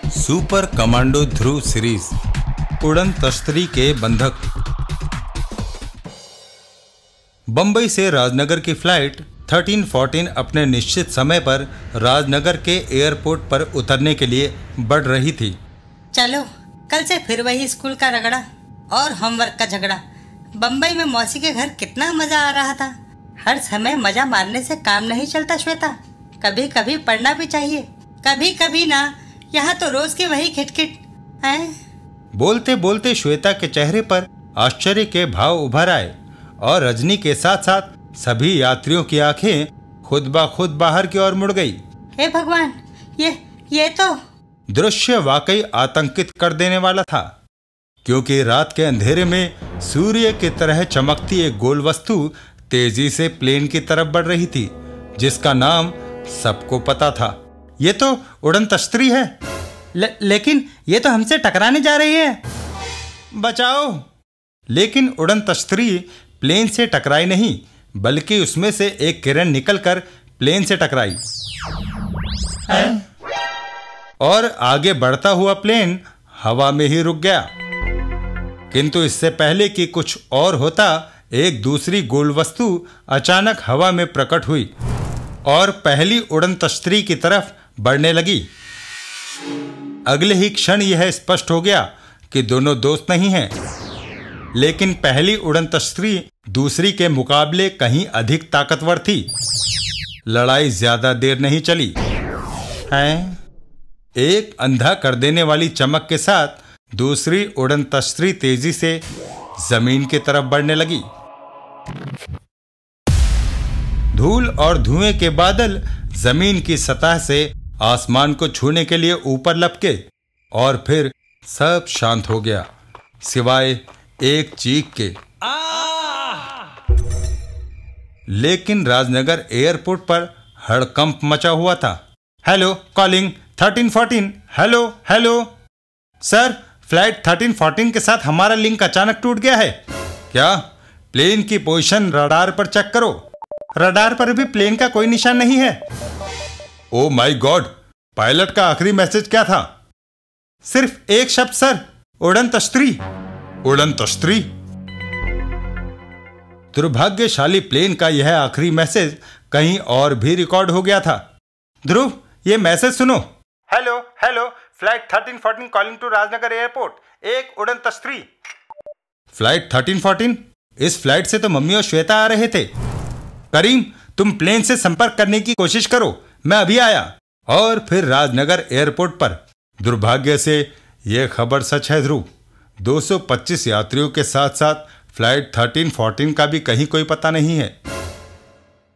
Super commando ध्रुव series उड़न तश्तरी के बंधक। बंबई से राजनगर की फ्लाइट 1314 अपने निश्चित समय पर राजनगर के एयरपोर्ट पर उतरने के लिए बढ़ रही थी। चलो कल से फिर वही स्कूल का रगड़ा और होमवर्क का झगड़ा। बंबई में मौसी के घर कितना मजा आ रहा था। हर समय मजा मारने से काम नहीं चलता श्वेता, कभी कभी पढ़ना भी चाहिए। कभी कभी ना, यहाँ तो रोज की वही खिटखिट है। बोलते बोलते श्वेता के चेहरे पर आश्चर्य के भाव उभर आए और रजनी के साथ साथ सभी यात्रियों की आंखें खुद ब खुद बाहर की ओर मुड़ गई। हे भगवान, ये तो दृश्य वाकई आतंकित कर देने वाला था, क्योंकि रात के अंधेरे में सूर्य की तरह चमकती एक गोल वस्तु तेजी से प्लेन की तरफ बढ़ रही थी, जिसका नाम सबको पता था। ये तो उड़न तश्तरी है। लेकिन ये तो हमसे टकराने जा रही है। बचाओ! लेकिन उड़न तश्तरी प्लेन से टकराई नहीं, बल्कि उसमें से एक किरण निकलकर प्लेन से टकराई और आगे बढ़ता हुआ प्लेन हवा में ही रुक गया। किंतु इससे पहले कि कुछ और होता, एक दूसरी गोल वस्तु अचानक हवा में प्रकट हुई और पहली उड़न तश्तरी की तरफ बढ़ने लगी। अगले ही क्षण यह स्पष्ट हो गया कि दोनों दोस्त नहीं हैं, लेकिन पहली उड़न तश्तरी दूसरी के मुकाबले कहीं अधिक ताकतवर थी। लड़ाई ज्यादा देर नहीं चली है। एक अंधा कर देने वाली चमक के साथ दूसरी उड़न तश्तरी तेजी से जमीन की तरफ बढ़ने लगी। धूल और धुएं के बादल जमीन की सतह से आसमान को छूने के लिए ऊपर लपके और फिर सब शांत हो गया, सिवाय एक चीख के। लेकिन राजनगर एयरपोर्ट पर हड़कंप मचा हुआ था। Hello, calling 1314। Hello hello sir, flight 1314 के साथ हमारा लिंक अचानक टूट गया है। क्या? प्लेन की पोजीशन रडार पर चेक करो। रडार पर भी प्लेन का कोई निशान नहीं है। ओ माय गॉड, पायलट का आखिरी मैसेज क्या था? सिर्फ एक शब्द सर, उड़न तश्तरी। उड़न तश्तरी? दुर्भाग्यशाली प्लेन का यह आखिरी मैसेज कहीं और भी रिकॉर्ड हो गया था। ध्रुव, ये मैसेज सुनो। Hello hello, flight 1314 calling to Rajnagar airport, एक उड़न तश्तरी। फ्लाइट 1314? इस फ्लाइट से तो मम्मी और श्वेता आ रहे थे। करीम, तुम प्लेन से संपर्क करने की कोशिश करो, मैं अभी आया। और फिर राजनगर एयरपोर्ट पर। दुर्भाग्य से यह खबर सच है ध्रुव। 225 यात्रियों के साथ साथ फ्लाइट 1314 का भी कहीं कोई पता नहीं है।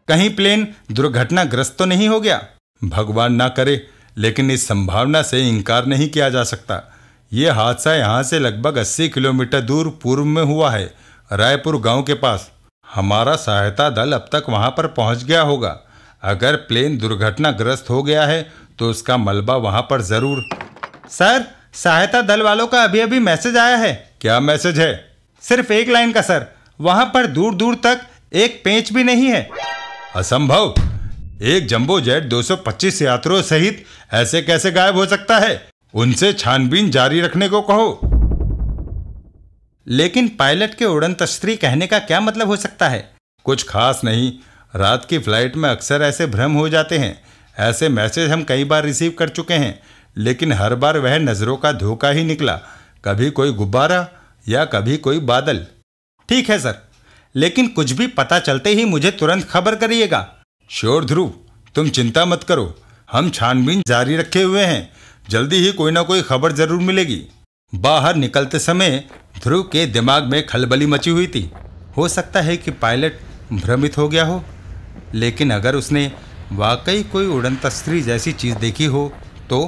कहीं प्लेन दुर्घटनाग्रस्त तो नहीं हो गया? भगवान ना करे, लेकिन इस संभावना से इनकार नहीं किया जा सकता। यह हादसा यहाँ से लगभग 80 किलोमीटर दूर पूर्व में हुआ है, रायपुर गांव के पास। हमारा सहायता दल अब तक वहां पर पहुंच गया होगा। अगर प्लेन दुर्घटनाग्रस्त हो गया है तो उसका मलबा वहां पर जरूर। सर, सहायता दल वालों का अभी अभी मैसेज आया है। क्या मैसेज है? सिर्फ एक लाइन का सर, वहां पर दूर दूर तक एक पेंच भी नहीं है। असंभव! एक जंबो जेट 225 यात्रियों सहित ऐसे कैसे गायब हो सकता है? उनसे छानबीन जारी रखने को कहो। लेकिन पायलट के उड़न तश्तरी कहने का क्या मतलब हो सकता है? कुछ खास नहीं। रात की फ्लाइट में अक्सर ऐसे भ्रम हो जाते हैं। ऐसे मैसेज हम कई बार रिसीव कर चुके हैं, लेकिन हर बार वह नजरों का धोखा ही निकला। कभी कोई गुब्बारा या कभी कोई बादल। ठीक है सर, लेकिन कुछ भी पता चलते ही मुझे तुरंत खबर करिएगा। श्योर ध्रुव, तुम चिंता मत करो, हम छानबीन जारी रखे हुए हैं। जल्दी ही कोई ना कोई खबर जरूर मिलेगी। बाहर निकलते समय ध्रुव के दिमाग में खलबली मची हुई थी। हो सकता है कि पायलट भ्रमित हो गया हो, लेकिन अगर उसने वाकई कोई उड़न तश्तरी जैसी चीज देखी हो तो